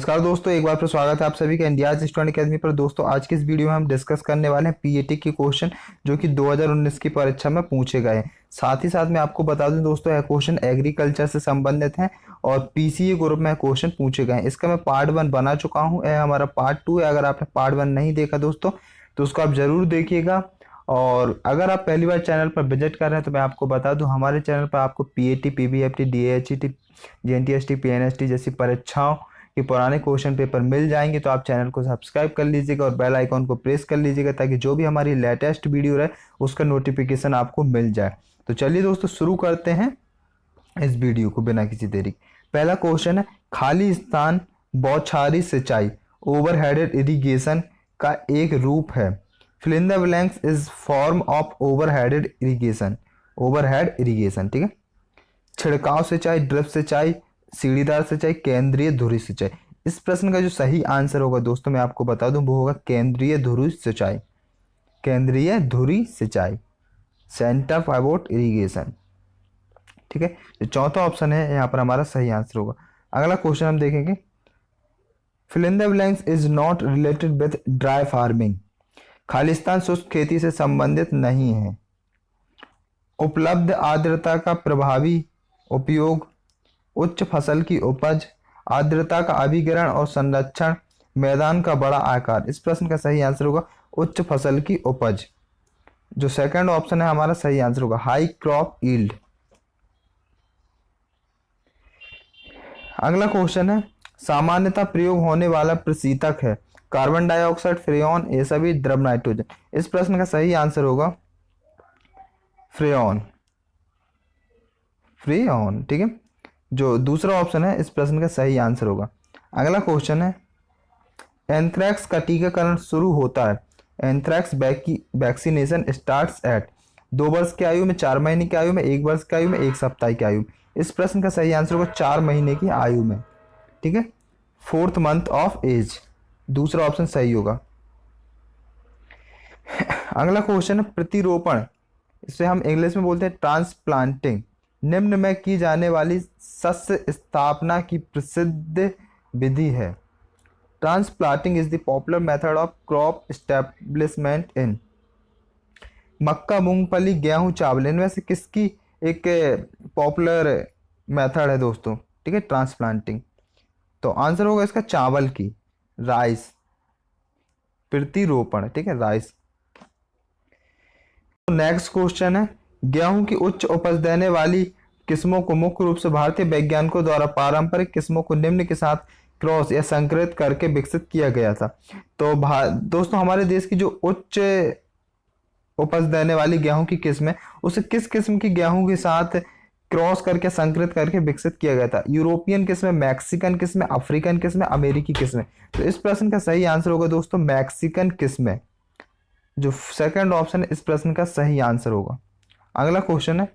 नमस्कार दोस्तों, एक बार फिर स्वागत है आप सभी का इंडिया स्टूडेंट अकेडमी पर। दोस्तों आज की इस वीडियो में हम डिस्कस करने वाले हैं पीएटी के क्वेश्चन जो कि 2019 की परीक्षा में पूछे गए हैं। साथ ही साथ मैं आपको बता दूं दोस्तों, यह क्वेश्चन एग्रीकल्चर से संबंधित हैं और पीसीए ग्रुप में क्वेश्चन पूछे गए हैं। इसका मैं पार्ट 1 बना चुका हूँ, यह हमारा पार्ट 2 है। अगर आपने पार्ट 1 नहीं देखा दोस्तों तो उसको आप जरूर देखिएगा। और अगर आप पहली बार चैनल पर विजिट कर रहे हैं तो मैं आपको बता दूं, हमारे चैनल पर आपको पीएटी, पीबीएफटी, डीएचईटी, जेएनटीएसटी, पीएनएसटी जैसी परीक्षाओं के पुराने क्वेश्चन पेपर मिल जाएंगे। तो आप चैनल को सब्सक्राइब कर लीजिएगा और बेल आइकॉन को प्रेस कर लीजिएगा ताकि जो भी हमारी लेटेस्ट वीडियो रहे उसका नोटिफिकेशन आपको मिल जाए। तो चलिए दोस्तों शुरू करते हैं इस वीडियो को बिना किसी देरी। पहला क्वेश्चन है, खाली स्थान बौछारी सिंचाई ओवरहेडेड इरिगेशन का एक रूप है। Fill in the blanks is form of overheaded irrigation. Overhead irrigation, ठीक है। छिड़काव सिंचाई, ड्रिप सिंचाई, सीढ़ीदार सिंचाई, केंद्रीय धुरी सिंचाई। इस प्रश्न का जो सही आंसर होगा दोस्तों मैं आपको बता दूं, वो होगा केंद्रीय धुरी सिंचाई। केंद्रीय धुरी सिंचाई, सेंटर पाइवोट इरिगेशन, ठीक है। जो चौथा ऑप्शन है यहाँ पर हमारा सही आंसर होगा। अगला क्वेश्चन हम देखेंगे, fill in the blanks is not related with dry farming. खालिस्तान शुष्क खेती से संबंधित नहीं है। उपलब्ध आर्द्रता का प्रभावी उपयोग, उच्च फसल की उपज, आर्द्रता का अभिग्रहण और संरक्षण, मैदान का बड़ा आकार। इस प्रश्न का सही आंसर होगा उच्च फसल की उपज। जो सेकंड ऑप्शन है हमारा सही आंसर होगा हाई क्रॉप यील्ड। अगला क्वेश्चन है, सामान्यतः प्रयोग होने वाला प्रशीतक है कार्बन डाइऑक्साइड, फ्रेऑन, ये सभी द्रव नाइट्रोजन। इस प्रश्न का सही आंसर होगा फ्रेऑन। फ्रेऑन, ठीक है। जो दूसरा ऑप्शन है इस प्रश्न का सही आंसर होगा। अगला क्वेश्चन है, एंथ्रैक्स का टीकाकरण शुरू होता है। एंथ्रैक्स वैक्सीनेशन स्टार्ट्स एट 2 वर्ष की आयु में, 4 महीने की आयु में, 1 वर्ष की आयु में, 1 सप्ताह की आयु में। इस प्रश्न का सही आंसर होगा 4 महीने की आयु में, ठीक है। 4th मंथ ऑफ एज, दूसरा ऑप्शन सही होगा। अगला क्वेश्चन है, प्रतिरोपण, इसे हम इंग्लिश में बोलते हैं ट्रांसप्लांटिंग, निम्न में की जाने वाली सस्य स्थापना की प्रसिद्ध विधि है। Transplanting is the popular method of crop establishment in. मक्का, मूंगफली, गेहूं, चावल, इनमें से किसकी एक पॉपुलर मेथड है दोस्तों, ठीक है, ट्रांसप्लांटिंग। तो आंसर होगा इसका चावल की, राइस। प्रतिरोपण, ठीक है, राइस। नेक्स्ट क्वेश्चन है, गेहूं की उच्च उपज देने वाली किस्मों को मुख्य रूप से भारतीय वैज्ञानिकों द्वारा पारंपरिक किस्मों को निम्न के साथ क्रॉस या संकरित करके विकसित किया गया था। तो दोस्तों हमारे देश की जो उच्च उपज देने वाली गेहूं की किस्म है उसे किस किस्म की गेहूं के साथ क्रॉस करके संकरित करके विकसित किया गया था? यूरोपियन किस्म, मैक्सिकन किस्म, अफ्रीकन किस्म, अमेरिकी किस्म। तो इस प्रश्न का सही आंसर होगा दोस्तों मैक्सिकन किस्म। जो सेकंड ऑप्शन है इस प्रश्न का सही आंसर होगा। अगला क्वेश्चन है,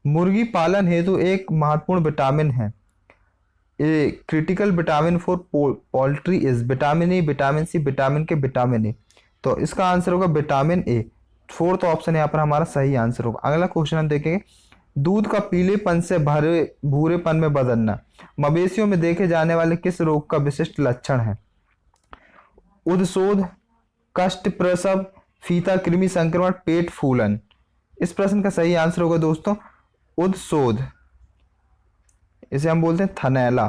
मुर्गी पालन हेतु एक महत्वपूर्ण विटामिन है। A critical vitamin for poultry is. Vitamin A, vitamin C, vitamin K, vitamin A. तो इसका आंसर होगा विटामिन ए। 4th ऑप्शन यहाँ पर हमारा सही आंसर होगा। अगला क्वेश्चन हम देखेंगे, दूध का पीलेपन से भूरेपन में बदलना मवेशियों में देखे जाने वाले किस रोग का विशिष्ट लक्षण है? उद्शोध, कष्ट प्रसव, फीता कृमि संक्रमण, पेट फूलन। इस प्रश्न का सही आंसर होगा दोस्तों उद्शोध, इसे हम बोलते हैं थनैला,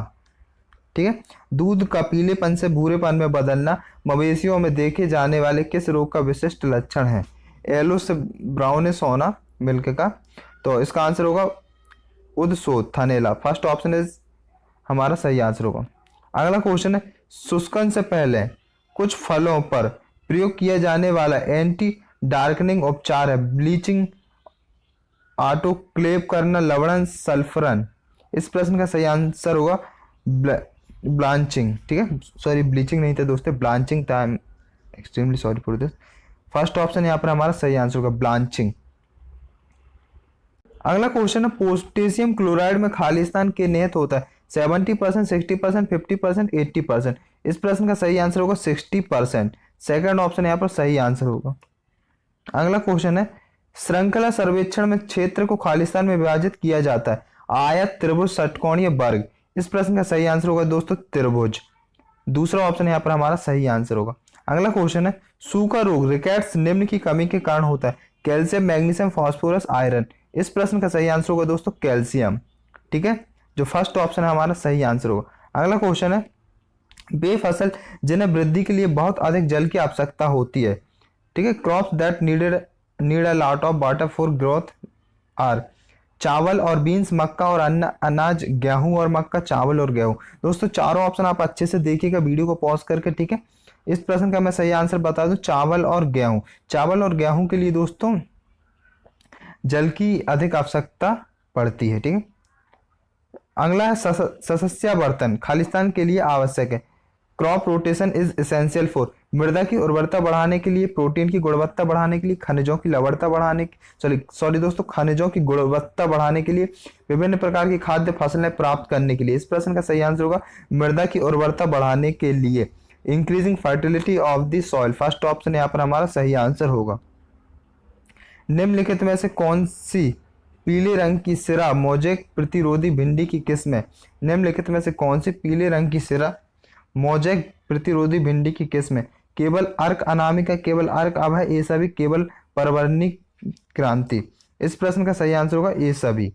ठीक है। दूध का पीलेपन से भूरेपन में बदलना मवेशियों में देखे जाने वाले किस रोग का विशिष्ट लक्षण है? येलो से ब्राउनिश होना मिल्क का। तो इसका आंसर होगा उद्शोध, थनैला। फर्स्ट ऑप्शन इज हमारा सही आंसर होगा। अगला क्वेश्चन है, शुष्कन से पहले कुछ फलों पर प्रयोग किया जाने वाला एंटी डार्कनिंग उपचार है। ब्लीचिंग, ऑटोक्लेव करना, लवणन, सल्फरन। इस प्रश्न का सही आंसर होगा ब्लांचिंग, ठीक है। सॉरी, ब्लीचिंग नहीं था दोस्तों, ब्लांचिंग था। I am extremely sorry for this. First option यहाँ पर हमारा सही आंसर होगा ब्लांचिंग। अगला क्वेश्चन है, पोटेशियम क्लोराइड में खालिस्तान के निहित होता है। 70%, 60%, 50%, 80%। इस प्रश्न का सही आंसर होगा 60%। सेकंड ऑप्शन यहाँ पर सही आंसर होगा। अगला क्वेश्चन है, श्रृंखला सर्वेक्षण में क्षेत्र को खालिस्तान में विभाजित किया जाता है। आयत, त्रिभुज, षटकोण या वर्ग। इस प्रश्न का सही आंसर होगा दोस्तों त्रिभुज। दूसरा ऑप्शन यहाँ पर हमारा सही आंसर होगा। अगला क्वेश्चन है, सूखा रोग रिकेट्स निम्न की कमी के कारण होता है, कैल्शियम, मैग्नीशियम, फास्फोरस, आयरन। इस प्रश्न का सही आंसर होगा दोस्तों कैल्शियम। ठीक है, जो फर्स्ट ऑप्शन है हमारा सही आंसर होगा। अगला क्वेश्चन है, वे फसल जिन्हें वृद्धि के लिए बहुत अधिक जल की आवश्यकता होती है, ठीक है, crops that need a lot of water for growth are, चावल और बीन्स, मक्का और अन्य अनाज, गेहूं और मक्का, चावल और गेहूं। दोस्तों चारों ऑप्शन आप अच्छे से देखिएगा वीडियो को पॉज करके। ठीक है, इस प्रश्न का मैं सही आंसर बता दूं, चावल और गेहूं। चावल और गेहूं के लिए दोस्तों जल की अधिक आवश्यकता पड़ती है। ठीक है, अगला है सस्यावर्तन खालिस्तान के लिए आवश्यक है, crop rotation is essential for, मृदा की उर्वरता बढ़ाने के लिए, प्रोटीन की गुणवत्ता बढ़ाने के लिए, खनिजों की लवणता बढ़ाने सॉरी दोस्तों खनिजों की गुणवत्ता बढ़ाने के लिए, विभिन्न प्रकार की खाद्य फसलें प्राप्त करने के लिए। इस प्रश्न का सही आंसर होगा मृदा की उर्वरता बढ़ाने के लिए, increasing fertility of the soil. First option यहाँ पर हमारा सही आंसर होगा। निम्नलिखित में से कौन सी पीले रंग की सिरा मोजेक प्रतिरोधी भिंडी की किस्म है? निम्नलिखित में से कौन सी पीले रंग की सिरा मोजेक प्रतिरोधी भिंडी की किस्म है? केवल अर्क अनामिका, केवल अर्क अभय, ये सभी, केवल परवर्णी क्रांति। इस प्रश्न का सही आंसर होगा ये सभी।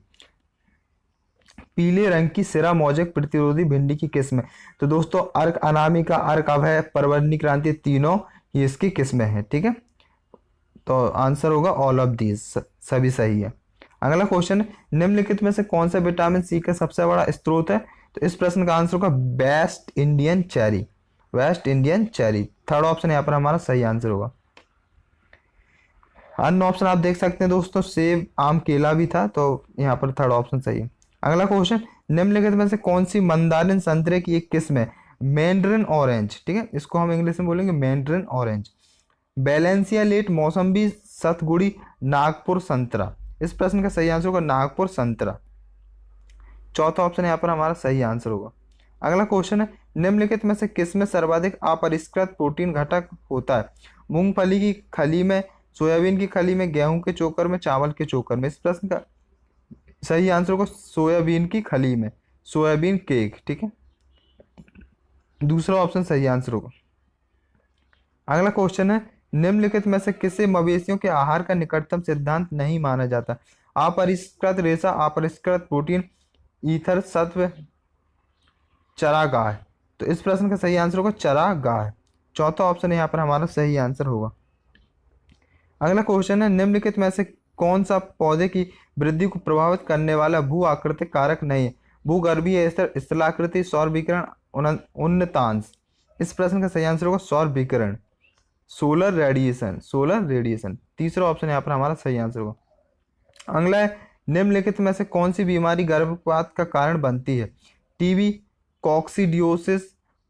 पीले रंग की सिरा मोजेक प्रतिरोधी भिंडी की किस्म है, तो दोस्तों अर्क अनामिका, अर्क अभय, परवर्णी क्रांति, तीनों ये इसकी किस्में हैं। ठीक है, तो आंसर होगा ऑल ऑफ दीज, सभी सही है। अगला क्वेश्चन, निम्नलिखित में से कौन सा विटामिन सी का सबसे बड़ा स्रोत है? तो इस प्रश्न का आंसर होगा West Indian cherry, West Indian cherry. Third option यहाँ पर हमारा सही आंसर होगा। अन्य ऑप्शन आप देख सकते हैं दोस्तों, सेब, आम, केला भी था, तो यहाँ पर थर्ड ऑप्शन सही है। अगला क्वेश्चन, निम्नलिखित में से कौन सी मंदारिन संतरे की एक किस्म है? मैंड्रिन ऑरेंज, ठीक है, इसको हम इंग्लिश में बोलेंगे मैंड्रिन ऑरेंज। बैलेंसिया लेट, मौसम्बी, सतगुड़ी, नागपुर संतरा। इस प्रश्न का सही आंसर होगा नागपुर संतरा। चौथा ऑप्शन यहाँ पर हमारा सही आंसर होगा। अगला क्वेश्चन है, निम्नलिखित में से किसमें सर्वाधिक अपरिष्कृत प्रोटीन घटक होता है? मूंगफली की खली में, सोयाबीन की खली में, गेहूं के चोकर में, चावल के चोकर में। इस प्रश्न का सही आंसर होगा सोयाबीन की खली में, सोयाबीन केक। ठीक है, दूसरा ऑप्शन सही आंसर होगा। अगला क्वेश्चन है, निम्नलिखित में से किसे मवेशियों के आहार का निकटतम सिद्धांत नहीं माना जाता? अपरिष्कृत रेशा, अपरिष्कृत प्रोटीन, ईथर, सत्व, चरागाह। तो इस प्रश्न का सही आंसर होगा चरागाह। चौथा ऑप्शन यहाँ पर हमारा सही आंसर होगा। अगला क्वेश्चन है, निम्नलिखित में से कौन सा पौधे की वृद्धि को प्रभावित करने वाला भू आकृतिक कारक नहीं है? भूगर्भीय स्तर, स्थलाकृति, सौर विकिरण, उन्नतांश। इस प्रश्न का सही आंसर होगा सौर विकिरण, सोलर रेडिएशन, सोलर रेडिएशन। तीसरा ऑप्शन यहाँ पर हमारा सही आंसर होगा। अगला है, निम्नलिखित में से कौन सी बीमारी गर्भपात का कारण बनती है? TB, coccidiosis,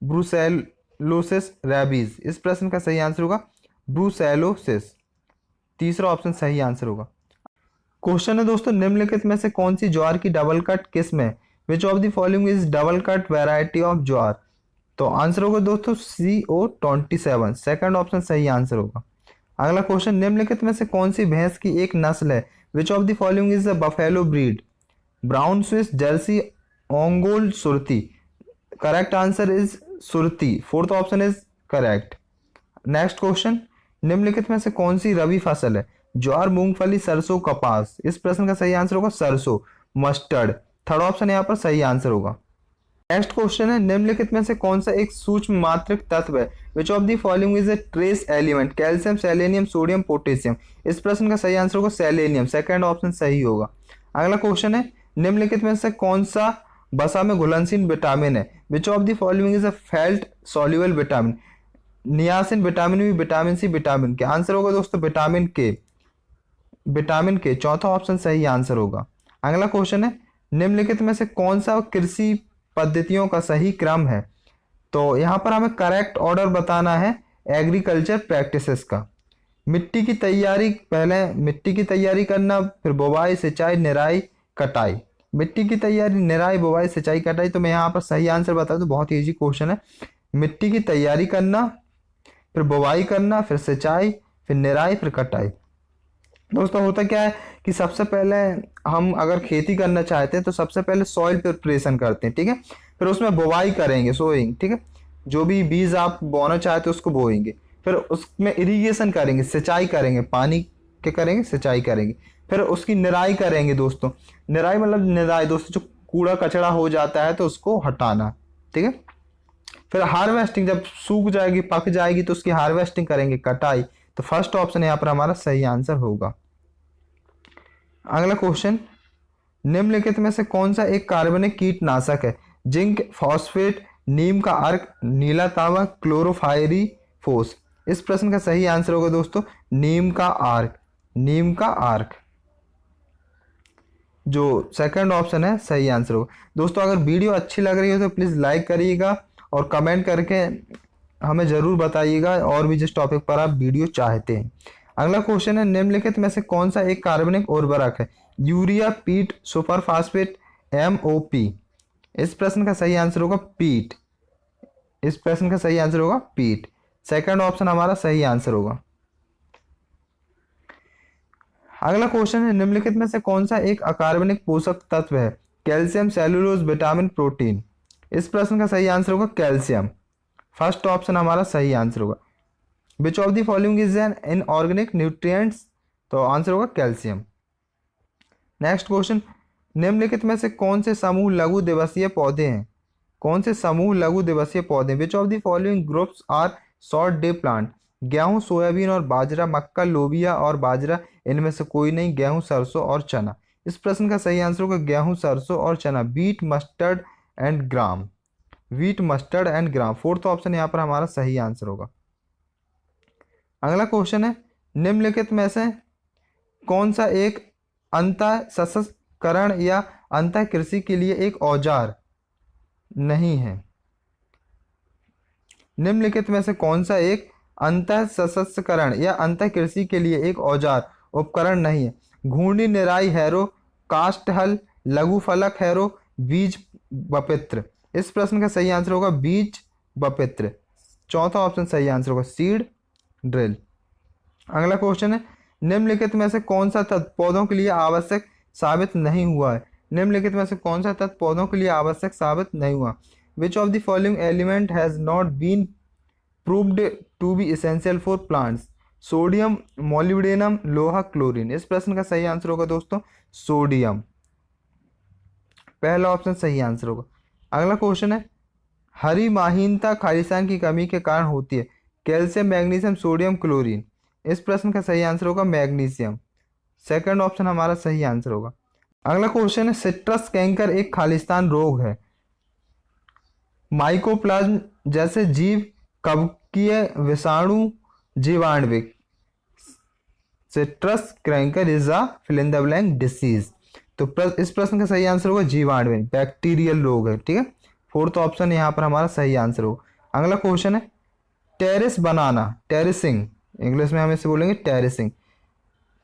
brucellosis, rabies. इस प्रश्न का सही आंसर होगा ब्रुसेलोसिस। तीसरा ऑप्शन सही आंसर होगा। क्वेश्चन है दोस्तों, निम्नलिखित में से कौन सी ज्वार की डबल कट किस्म है? Which of the following is double cut variety of ज्वार? तो आंसर होगा दोस्तों CO27, सेकंड ऑप्शन सही आंसर होगा। अगला क्वेश्चन, निम्नलिखित में से कौन सी भैंस की एक नस्ल है? Which of the following is a buffalo breed? Brown Swiss, Jersey, Ongole, Surti. Correct answer is Surti, fourth option is correct. Next question, निम्नलिखित में से कौन सी रबी फसल है? ज्वार, मूंगफली, सरसों, कपास। इस प्रश्न का सही आंसर होगा सरसों, मस्टर्ड। थर्ड ऑप्शन यहाँ पर सही आंसर होगा। नेक्स्ट क्वेश्चन है, निम्नलिखित में से कौन सा एक सूक्ष्म मात्रिक तत्व है? Which of the following is a trace element? Calcium, selenium, sodium, potassium. इस प्रश्न का सही आंसर होगा सेलेनियम, सेकंड ऑप्शन सही होगा। अगला क्वेश्चन है, निम्नलिखित में से कौन सा वसा में घुलनशील विटामिन है? Which of the following is a fat soluble vitamin? Niacin, vitamin B, vitamin C, vitamin K. Answer होगा दोस्तों विटामिन के, विटामिन के। चौथा ऑप्शन सही आंसर होगा। अगला क्वेश्चन है, निम्नलिखित में से कौन सा कृषि पद्धतियों का सही क्रम है? तो यहाँ पर हमें करेक्ट ऑर्डर बताना है एग्रीकल्चर प्रैक्टिसेस का। मिट्टी की तैयारी, पहले मिट्टी की तैयारी करना, फिर बुवाई, सिंचाई, निराई, कटाई। मिट्टी की तैयारी, निराई, बुवाई, सिंचाई, कटाई। तो मैं यहाँ पर सही आंसर बता दूं, बहुत इजी क्वेश्चन है। मिट्टी की तैयारी करना, फिर बुवाई करना, फिर सिंचाई, फिर निराई, फिर कटाई। दोस्तों होता क्या है कि सबसे पहले हम अगर खेती करना चाहते हैं तो सबसे पहले सॉइल प्रिपरेशन करते हैं, ठीक है, फिर उसमें बुवाई करेंगे, सोइंग, ठीक है, जो भी बीज आप बोना चाहते हो उसको बोएंगे, फिर उसमें इरिगेशन करेंगे, सिंचाई करेंगे, पानी क्या करेंगे, सिंचाई करेंगे, फिर उसकी निराई करेंगे दोस्तों। निराई मतलब निराई दोस्तों, जो कूड़ा कचरा हो जाता है तो उसको हटाना, ठीक है। फिर हार्वेस्टिंग, जब सूख जाएगी पक जाएगी तो उसकी हार्वेस्टिंग करेंगे, कटाई। तो फर्स्ट ऑप्शन यहाँ पर हमारा सही आंसर होगा। अगला क्वेश्चन, निम्नलिखित में से कौन सा एक कार्बनिक कीटनाशक है? जिंक, फॉस्फेट, नीम का अर्क, नीला तांबा, क्लोरोफायरीफोस। इस प्रश्न का सही आंसर होगा दोस्तों नीम का आर्क। नीम का आर्क जो सेकंड ऑप्शन है सही आंसर होगा। दोस्तों अगर वीडियो अच्छी लग रही हो तो प्लीज़ लाइक करिएगा और कमेंट करके हमें ज़रूर बताइएगा और भी जिस टॉपिक पर आप वीडियो चाहते हैं। अगला क्वेश्चन है, निम्नलिखित में से कौन सा एक कार्बनिक उर्वरक है? यूरिया, पीट, सुपर फास्फेट, MOP। इस प्रश्न का सही आंसर होगा पीट। इस प्रश्न का सही आंसर होगा पीट। सेकंड ऑप्शन हमारा सही आंसर होगा। अगला क्वेश्चन है, निम्नलिखित में से कौन सा एक अकार्बनिक पोषक तत्व है? Calcium, cellulose, vitamin, protein. इस प्रश्न का सही आंसर होगा कैल्शियम। फर्स्ट ऑप्शन हमारा सही आंसर होगा। विच of the following is an inorganic nutrients? तो आंसर होगा कैल्शियम। नेक्स्ट क्वेश्चन, निम्नलिखित में से कौन से समूह लघु दिवसीय पौधे हैं? कौन से समूह लघु दिवसीय पौधे? Which of the following groups are short day plant? गेहूं, सोयाबीन और बाजरा, मक्का, लोबिया और बाजरा, इनमें से कोई नहीं। गेहूं, सरसों और चना। इस प्रश्न का सही आंसर होगा गेहूं, सरसों और चना। Wheat, mustard and gram. Wheat, mustard and gram. Fourth option यहाँ पर हमारा सही आंसर होगा। अगला क्वेश्चन है, निम्नलिखित में से कौन सा एक अंतः सशस्त्रकरण या अंतः कृषि के लिए एक औजार नहीं है? निम्नलिखित में से कौन सा एक अंतः सशस्त्रकरण या अंतः कृषि के लिए एक औजार उपकरण नहीं है? घूर्णी निराई हैरो, कास्ट हल, लघु फलक हैरो, बीज बपित्र। इस प्रश्न का सही आंसर होगा बीज बपित्र। चौथा ऑप्शन सही आंसर होगा सीड ड्रिल। अगला क्वेश्चन है, निम्नलिखित में से कौन सा तत्व पौधों के लिए आवश्यक साबित नहीं हुआ है? निम्नलिखित में से कौन सा तत्व पौधों के लिए आवश्यक साबित नहीं हुआ? Which of the following element has not been proved to be essential for plants? Sodium, molybdenum, लोहा, क्लोरीन। इस प्रश्न का सही आंसर होगा दोस्तों सोडियम। पहला ऑप्शन सही आंसर होगा। अगला क्वेश्चन है, हरी माहीनता खालिस्तान की कमी के कारण होती है? Calcium, magnesium, sodium, chlorine. इस प्रश्न का सही आंसर होगा मैग्नीशियम। सेकंड ऑप्शन हमारा सही आंसर होगा। अगला क्वेश्चन है, सिट्रस कैंकर एक खालिस्तान रोग है? माइकोप्लाज्म जैसे जीव, कवकीय, विषाणु, जीवाणुविक। Citrus canker is a fill in the blank disease. तो इस प्रश्न का सही आंसर होगा जीवाणुविक, बैक्टीरियल रोग है, ठीक है। फोर्थ ऑप्शन यहाँ पर हमारा सही आंसर होगा। अगला क्वेश्चन है, टेरेस बनाना, टेरेसिंग, इंग्लिश में हम इसे बोलेंगे टेरेसिंग,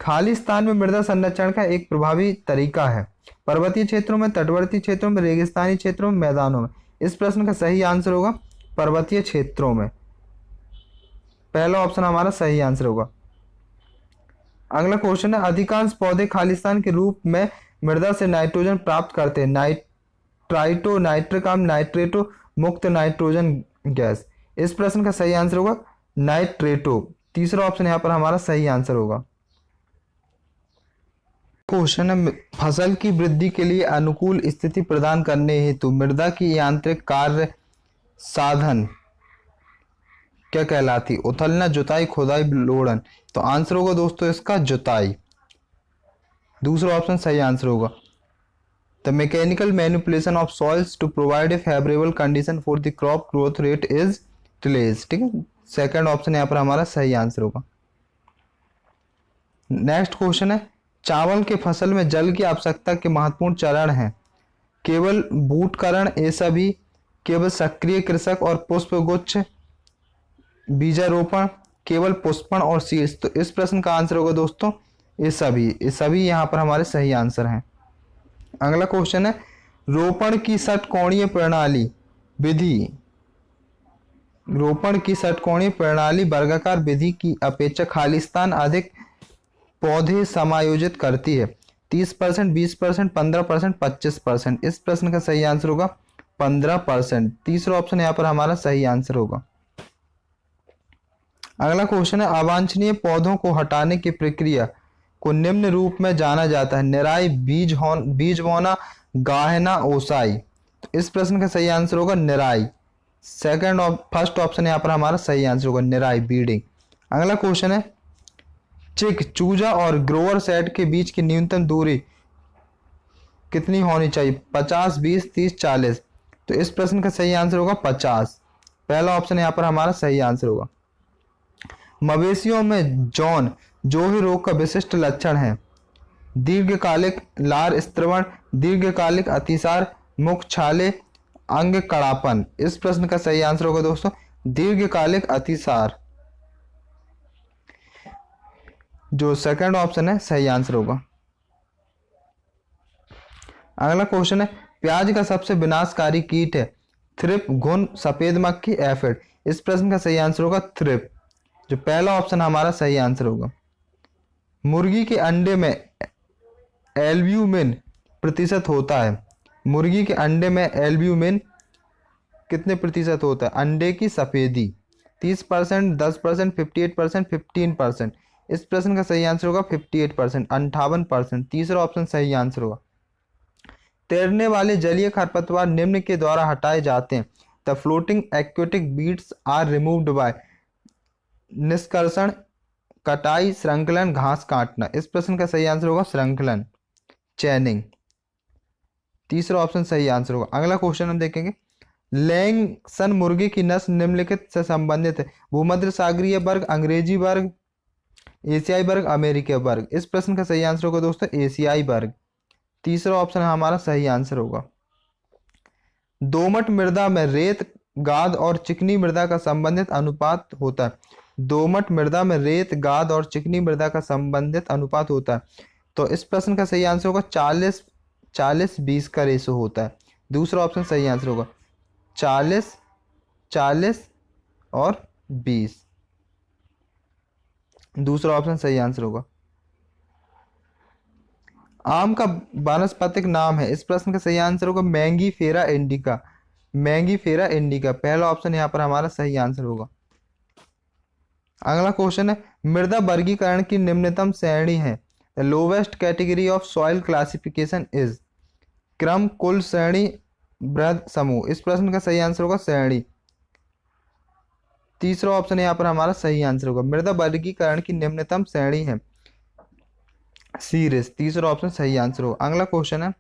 खालिस्तान में मृदा संरक्षण का एक प्रभावी तरीका है? पर्वतीय क्षेत्रों में, तटवर्ती क्षेत्रों में, रेगिस्तानी क्षेत्रों में, मैदानों में। इस प्रश्न का सही आंसर होगा पर्वतीय क्षेत्रों में। पहला ऑप्शन हमारा सही आंसर होगा। अगला क्वेश्चन है, अधिकांश पौधे खालिस्तान के रूप में मृदा से नाइट्रोजन प्राप्त करते हैं? नाइट्राइटो, नाइट्रिक अम्ल, नाइट्रेटो, मुक्त नाइट्रोजन गैस। इस प्रश्न का सही आंसर होगा नाइट्रेटो। तीसरा ऑप्शन यहाँ पर हमारा सही आंसर होगा। क्वेश्चन है, फसल की वृद्धि के लिए अनुकूल स्थिति प्रदान करने हेतु मृदा की यांत्रिक कार्य साधन क्या कहलाती? उथलना, जुताई, खुदाई, लोड़न। तो आंसर होगा दोस्तों इसका जुताई। दूसरा ऑप्शन सही आंसर होगा। The mechanical manipulation of soils to provide a favourable condition for the crop growth rate is tillage, ठीक है। सेकंड ऑप्शन यहाँ पर हमारा सही आंसर होगा। नेक्स्ट क्वेश्चन है, चावल के फसल में जल की आवश्यकता के महत्वपूर्ण चरण हैं? केवल बूटकरण, ये सभी, केवल सक्रिय कृषक और पुष्पगुच्छ, बीजारोपण, केवल पुष्पण और शीर्ष। तो इस प्रश्न का आंसर होगा दोस्तों ये सभी यहाँ पर हमारे सही आंसर हैं। अगला क्वेश्चन है, रोपण की षटकोणीय प्रणाली विधि, रोपण की षटकोणीय प्रणाली वर्गाकार विधि की अपेक्षा खालिस्तान अधिक पौधे समायोजित करती है? 30%, 20%, 15%, 25%। इस प्रश्न का सही आंसर होगा 15%। तीसरा ऑप्शन यहाँ पर हमारा सही आंसर होगा। अगला क्वेश्चन है, अवांछनीय पौधों को हटाने की प्रक्रिया को निम्न रूप में जाना जाता है। निराई, बीज बोना, गाहना, ओसाई। तो इस प्रश्न का सही आंसर होगा निराई। फर्स्ट ऑप्शन यहाँ पर हमारा सही आंसर होगा निराई, बीडिंग। अगला क्वेश्चन है, चिक, चूजा और ग्रोवर सेट के बीच की न्यूनतम दूरी कितनी होनी चाहिए? 50, 20, 30, 40। तो इस प्रश्न का सही आंसर होगा 50। पहला ऑप्शन यहाँ पर हमारा सही आंसर होगा। मवेशियों में जौन जोही रोग का विशिष्ट लक्षण है। दीर्घकालिक लार स्त्रवण, दीर्घकालिक अतिसार, मुख छाले, अंग कड़ापन। इस प्रश्न का सही आंसर होगा दोस्तों दीर्घकालिक अतिसार, जो सेकंड ऑप्शन है सही आंसर होगा। अगला क्वेश्चन है, प्याज का सबसे विनाशकारी कीट है। थ्रिप, घुन, सफेद मक्खी, एफिड। इस प्रश्न का सही आंसर होगा थ्रिप, जो पहला ऑप्शन हमारा सही आंसर होगा। मुर्गी के अंडे में एल्ब्यूमिन प्रतिशत होता है। मुर्गी के अंडे में एल्ब्यूमिन कितने प्रतिशत होता है? अंडे की सफेदी 30%, 10%, 58%, 15%। इस प्रश्न का सही आंसर होगा 58%, 58%। तीसरा ऑप्शन सही आंसर होगा। तैरने वाले जलीय खरपतवार निम्न के द्वारा हटाए जाते हैं। The floating aquatic weeds are removed by. निष्कर्षण, कटाई, श्रृंखलन, घास काटना। इस प्रश्न का सही आंसर होगा श्रृंखलन, चैनिंग। तीसरा ऑप्शन सही आंसर होगा। अगला क्वेश्चन हम देखेंगे, लैंगसन मुर्गी की नस्ल निम्नलिखित से संबंधित है। भूमध्य सागरीय वर्ग, अंग्रेजी वर्ग, एशियाई वर्ग, अमेरिकी वर्ग। इस प्रश्न का सही आंसर होगा दोस्तों एशियाई वर्ग। तीसरा ऑप्शन हमारा सही आंसर होगा। दोमट मृदा में रेत, गाद और चिकनी मृदा का संबंधित अनुपात होता है। दोमट मृदा में रेत, गाद और चिकनी मृदा का संबंधित अनुपात होता है। तो इस प्रश्न का सही आंसर होगा 40-20 का रेशो होता है। दूसरा ऑप्शन सही आंसर होगा 40 और 20। दूसरा ऑप्शन सही आंसर होगा। आम का वानस्पतिक नाम है। इस प्रश्न का सही आंसर होगा मैंगीफेरा इंडिका, मैंगीफेरा इंडिका। पहला ऑप्शन यहाँ पर हमारा सही आंसर होगा। अगला क्वेश्चन है, मृदा वर्गीकरण की निम्नतम श्रेणी है। The lowest category of soil classification is. क्रम, कुल, श्रेणी, वृहद, समूह। इस प्रश्न का सही आंसर होगा श्रेणी। तीसरा ऑप्शन यहाँ पर हमारा सही आंसर होगा। मृदा वर्गीकरण की निम्नतम श्रेणी है सीरीज। तीसरा ऑप्शन सही आंसर होगा। अगला क्वेश्चन है,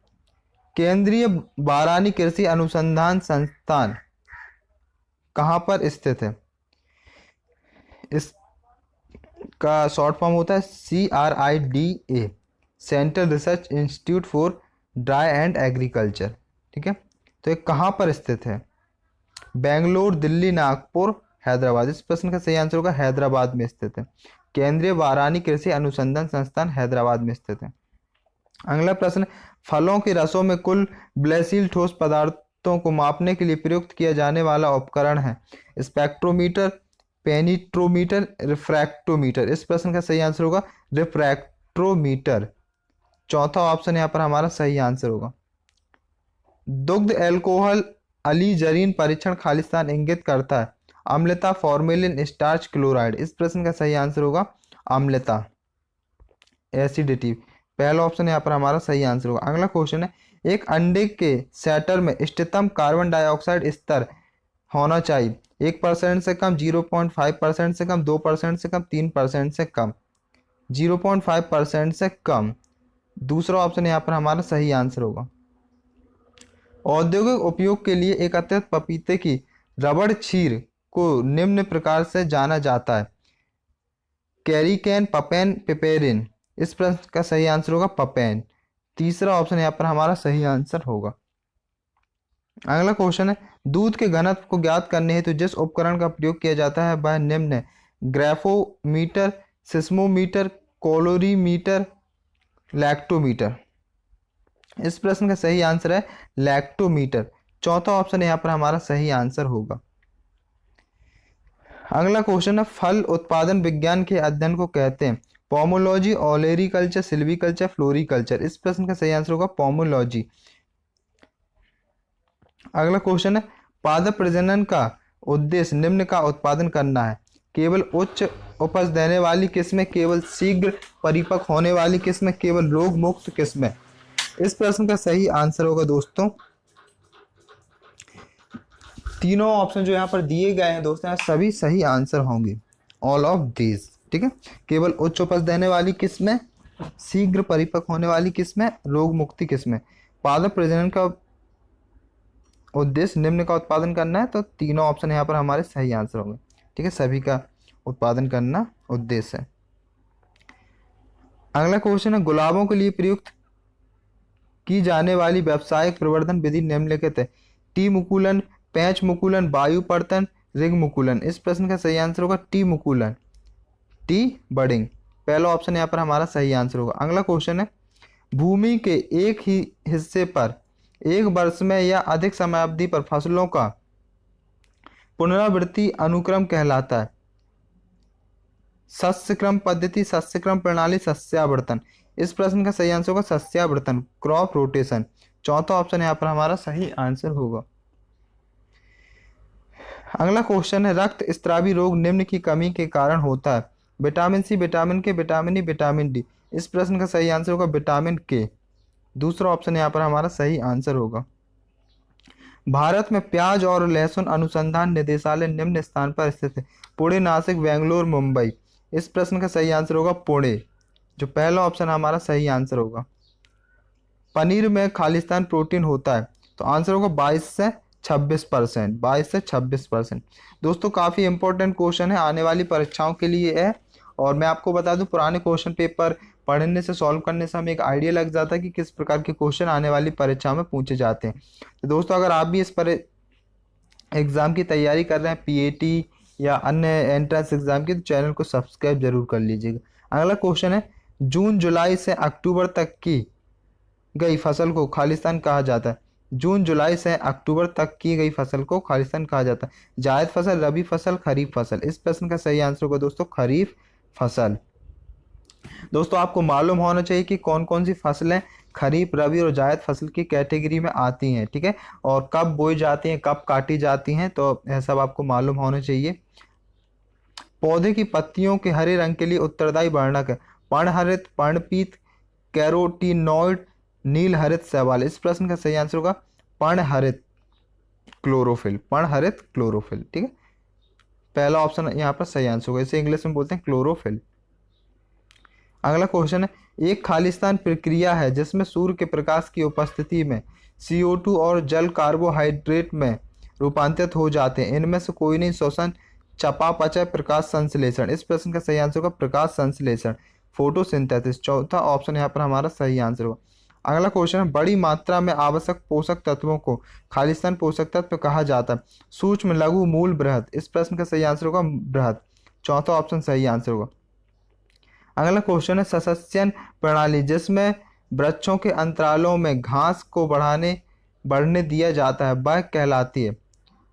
केंद्रीय बारानी कृषि अनुसंधान संस्थान कहाँ पर स्थित है? इसका शॉर्ट फॉर्म होता है CRIDA, central research institute for dry and agriculture. ठीक है, तो ये कहाँ पर स्थित है? बेंगलोर, दिल्ली, नागपुर, हैदराबाद। इस प्रश्न का सही आंसर होगा हैदराबाद में स्थित है। केंद्रीय बारानी कृषि अनुसंधान संस्थान हैदराबाद में स्थित है। अगला प्रश्न, फलों के रसों में कुल विलयशील ठोस पदार्थों को मापने के लिए प्रयुक्त किया जाने वाला उपकरण है। Spectrometer, penetrometer, refractometer. इस प्रश्न का सही आंसर होगा रिफ्रैक्टोमीटर। चौथा ऑप्शन यहाँ पर हमारा सही आंसर होगा। दुग्ध एल्कोहल अलीजरीन परीक्षण खालिस्तान इंगित करता है। अम्लता, फॉर्मेलिन, स्टार्च, क्लोराइड। इस प्रश्न का सही आंसर होगा अम्लता, एसिडिटी। पहला ऑप्शन यहाँ पर हमारा सही आंसर होगा। अगला क्वेश्चन है, एक अंडे के सेटर में इष्टतम कार्बन डाइऑक्साइड स्तर होना चाहिए। 1% से कम, 0.5% से कम, 2% से कम, 3% से कम। 0.5% से कम। दूसरा ऑप्शन यहाँ पर हमारा सही आंसर होगा। औद्योगिक उपयोग के लिए एकत्रित पपीते की रबड़ क्षीर को निम्न प्रकार से जाना जाता है। कैरिकेन, पपेन, पिपेरिन। इस प्रश्न का सही आंसर होगा पपेन। तीसरा ऑप्शन यहाँ पर हमारा सही आंसर होगा। अगला क्वेश्चन है, दूध के घनत्व को ज्ञात करने हेतु जिस उपकरण का प्रयोग किया जाता है वह निम्न है। ग्राफोमीटर, सिस्मोमीटर, कैलोरीमीटर, लैक्टोमीटर। इस प्रश्न का सही आंसर है लैक्टोमीटर। चौथा ऑप्शन यहाँ पर हमारा सही आंसर होगा। अगला क्वेश्चन है, फल उत्पादन विज्ञान के अध्ययन को कहते हैं। Pomology, olericulture, silviculture, floriculture. इस प्रश्न का सही आंसर होगा पोमोलॉजी। अगला क्वेश्चन है, पादप प्रजनन का उद्देश्य निम्न का उत्पादन करना है। केवल उच्च उपज देने वाली किस्में, केवल शीघ्र परिपक्व होने वाली किस्में, केवल रोग मुक्त किस्में। इस प्रश्न का सही आंसर होगा दोस्तों, तीनों ऑप्शन जो यहाँ पर दिए गए हैं दोस्तों, यहाँ सभी सही आंसर होंगे, ऑल ऑफ दीज। ठीक है, केवल उच्च उपज देने वाली किस्में, शीघ्र परिपक्व होने वाली किस्में, रोग मुक्ति किस्में। पादप प्रजनन का उद्देश्य निम्न का उत्पादन करना है, तो तीनों ऑप्शन यहाँ पर हमारे सही आंसर होंगे। ठीक है, सभी का उत्पादन करना उद्देश्य है। अगला क्वेश्चन है, गुलाबों के लिए प्रयुक्त की जाने वाली व्यावसायिक प्रवर्धन विधि निम्नलिखित है। टी मुकुलन, पैंच मुकुलन, वायु पर्तन, रिंग मुकुलन। इस प्रश्न का सही आंसर होगा टी मुकुलन, टी बडिंग। पहला ऑप्शन यहाँ पर हमारा सही आंसर होगा। अगला क्वेश्चन है, भूमि के एक ही हिस्से पर एक वर्ष में या अधिक समयावधि पर फसलों का पुनरावृत्ति अनुक्रम कहलाता है। सस्यक्रम पद्धति, सस्यक्रम प्रणाली, सस्यावर्तन। इस प्रश्न का सही आंसर होगा सस्यावर्तन, क्रॉप रोटेशन। चौथा ऑप्शन यहाँ पर हमारा सही आंसर होगा। अगला क्वेश्चन है, रक्त स्रावी रोग निम्न की कमी के कारण होता है। Vitamin C, vitamin K, vitamin E, vitamin D. इस प्रश्न का सही आंसर होगा विटामिन के। दूसरा ऑप्शन यहाँ पर हमारा सही आंसर होगा। भारत में प्याज और लहसुन अनुसंधान निदेशालय निम्न स्थान पर स्थित है। पुणे, नासिक, बेंगलोर, मुंबई। इस प्रश्न का सही आंसर होगा पुणे, जो पहला ऑप्शन हमारा सही आंसर होगा। पनीर में खालिस्तान प्रोटीन होता है, तो आंसर होगा 22 से 26%, 22 से 26%। दोस्तों काफ़ी इंपॉर्टेंट क्वेश्चन है, आने वाली परीक्षाओं के लिए है। और मैं आपको बता दूं, पुराने क्वेश्चन पेपर पढ़ने से, सॉल्व करने से हमें एक आइडिया लग जाता है कि किस प्रकार के क्वेश्चन आने वाली परीक्षा में पूछे जाते हैं। तो दोस्तों अगर आप भी इस पर एग्ज़ाम की तैयारी कर रहे हैं, पीएटी या अन्य एंट्रेंस एग्जाम की, तो चैनल को सब्सक्राइब जरूर कर लीजिएगा। अगला क्वेश्चन है, जून जुलाई से अक्टूबर तक की गई फसल को खालिस्तान कहा जाता है। जून जुलाई से अक्टूबर तक की गई फसल को खालिस्तान कहा जाता है। जायद फसल, रबी फसल, खरीफ फसल। इस प्रश्न का सही आंसर होगा दोस्तों खरीफ फसल। दोस्तों आपको मालूम होना चाहिए कि कौन कौन सी फसलें खरीफ, रबी और जायद फसल की कैटेगरी में आती हैं। ठीक है, और कब बोई जाती हैं, कब काटी जाती हैं, तो यह सब आपको मालूम होना चाहिए। पौधे की पत्तियों के हरे रंग के लिए उत्तरदायी वर्णक है। पर्णहरित, पर्णपीत, कैरोटीनॉइड, नील हरित, शैवाल। इस प्रश्न का सही आंसर होगा पर्णहरित क्लोरोफिल, पर्णहरित क्लोरोफिल। ठीक है, पहला ऑप्शन यहाँ पर सही आंसर होगा, इसे इंग्लिश में बोलते हैं क्लोरोफिल। अगला क्वेश्चन है, एक खालिस्तान प्रक्रिया है जिसमें सूर्य के प्रकाश की उपस्थिति में CO2 और जल कार्बोहाइड्रेट में रूपांतरित हो जाते हैं। इनमें से कोई नहीं, श्वसन, चयापचय, प्रकाश संश्लेषण। इस प्रश्न का सही आंसर होगा प्रकाश संश्लेषण, फोटोसिंथेसिस। चौथा ऑप्शन यहाँ पर हमारा सही आंसर होगा। अगला क्वेश्चन है, बड़ी मात्रा में आवश्यक पोषक तत्वों को खालिस्तान पोषक तत्व कहा जाता है। सूक्ष्म, लघु, मूल, बृहद। इस प्रश्न का सही आंसर होगा बृहद। चौथा ऑप्शन सही आंसर होगा। अगला क्वेश्चन है, सस्यन प्रणाली जिसमें वृक्षों के अंतरालों में घास को बढ़ने दिया जाता है वह कहलाती है।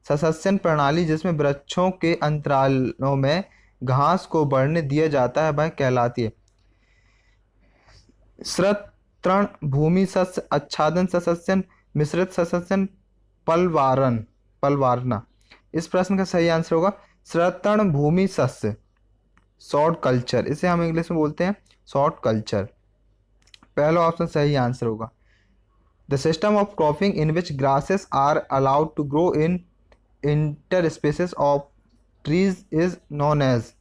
सस्यन प्रणाली जिसमें वृक्षों के अंतरालों में घास को बढ़ने दिया जाता है वह कहलाती है। श्रृतृण, भूमि सस्य, आच्छादन सस्यन, मिश्रित सस्यन, पलवारना। इस प्रश्न का सही आंसर होगा श्रृतृण भूमि सस्य, शॉर्ट कल्चर। इसे हम इंग्लिश में बोलते हैं शॉर्ट कल्चर। पहला ऑप्शन सही आंसर होगा। The system of cropping in which grasses are allowed to grow in interspaces of trees is known as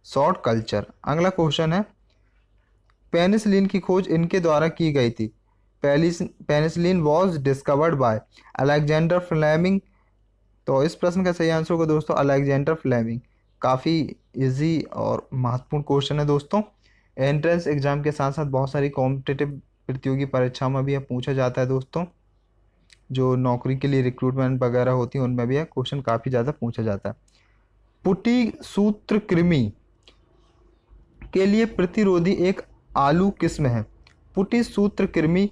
short culture. अगला क्वेश्चन है, पेनिसिलिन की खोज इनके द्वारा की गई थी। Penicillin was discovered by Alexander Fleming. तो इस प्रश्न का सही आंसर होगा दोस्तों अलेक्जेंडर फ्लेमिंग। काफ़ी इजी और महत्वपूर्ण क्वेश्चन है दोस्तों। एंट्रेंस एग्जाम के साथ साथ बहुत सारी कॉम्पिटिटिव प्रतियोगी परीक्षाओं में भी यह पूछा जाता है दोस्तों। जो नौकरी के लिए रिक्रूटमेंट वगैरह होती है उनमें भी यह क्वेश्चन काफ़ी ज़्यादा पूछा जाता है। पुटी सूत्रकृमि के लिए प्रतिरोधी एक आलू किस्म है। पुटी सूत्रकृमि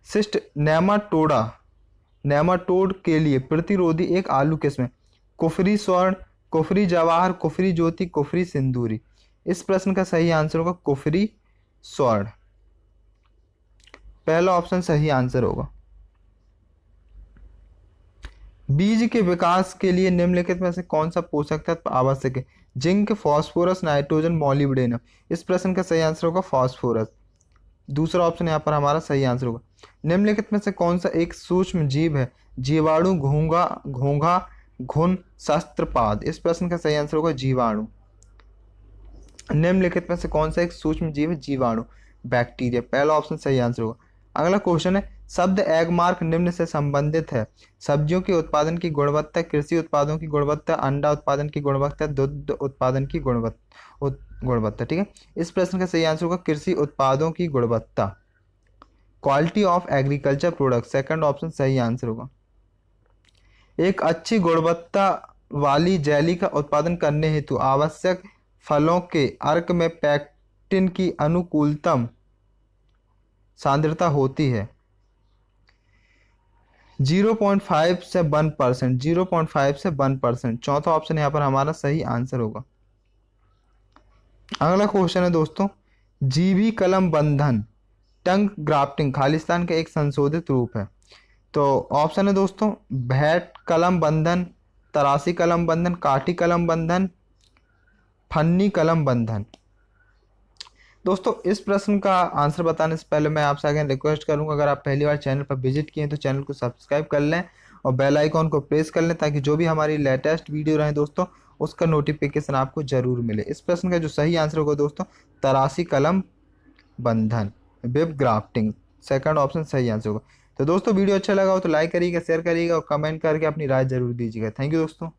सिस्ट नेमाटोड के लिए प्रतिरोधी एक आलू किस्म है। कुफरी स्वर्ण, कुफरी जवाहर, कुफरी ज्योति, कुफरी सिंदूरी। इस प्रश्न का सही आंसर होगा कुफरी स्वर्ण। पहला ऑप्शन सही आंसर होगा। बीज के विकास के लिए निम्नलिखित में से कौन सा पोषक तत्व आवश्यक है? Zinc, phosphorus, nitrogen, molybdenum. इस प्रश्न का सही आंसर होगा फास्फोरस। दूसरा ऑप्शन यहाँ पर हमारा सही आंसर होगा। निम्नलिखित में से कौन सा एक सूक्ष्म जीव है? जीवाणु, घोंघा, घोंघा, घुन, शस्त्रपाद। इस प्रश्न का सही आंसर होगा जीवाणु। निम्नलिखित में से कौन सा एक सूक्ष्म जीव है? जीवाणु, बैक्टीरिया। पहला ऑप्शन सही आंसर होगा। अगला क्वेश्चन है, शब्द एगमार्क निम्न से संबंधित है? सब्जियों के उत्पादन की गुणवत्ता, कृषि उत्पादों की गुणवत्ता, अंडा उत्पादन की गुणवत्ता, दुग्ध उत्पादन की गुणवत्ता। ठीक है, इस प्रश्न का सही आंसर होगा कृषि उत्पादों की गुणवत्ता, quality of agriculture product. Second option सही आंसर होगा। एक अच्छी गुणवत्ता वाली जेली का उत्पादन करने हेतु आवश्यक फलों के अर्क में पैक्टिन की अनुकूलतम सांद्रता होती है 0.5 से 1%। 0.5 से 1%। चौथा ऑप्शन यहाँ पर हमारा सही आंसर होगा। अगला क्वेश्चन है दोस्तों, जीवी कलम बंधन, टंग ग्राफ्टिंग खालिस्तान का एक संशोधित रूप है। तो ऑप्शन है दोस्तों, भैट कलम बंधन, तरासी कलम बंधन, काठी कलम बंधन, फन्नी कलम बंधन। दोस्तों इस प्रश्न का आंसर बताने से पहले मैं आपसे आगे रिक्वेस्ट करूंगा, अगर आप पहली बार चैनल पर विजिट किए तो चैनल को सब्सक्राइब कर लें और बेल आइकॉन को प्रेस कर लें, ताकि जो भी हमारी लेटेस्ट वीडियो रहे दोस्तों उसका नोटिफिकेशन आपको जरूर मिले। इस प्रश्न का जो सही आंसर होगा दोस्तों, तरासी कलम बंधन, वेब ग्राफ्टिंग। सेकंड ऑप्शन सही आंसर होगा। तो दोस्तों वीडियो अच्छा लगा हो तो लाइक करिएगा, शेयर करिएगा और कमेंट करके अपनी राय जरूर दीजिएगा। थैंक यू दोस्तों।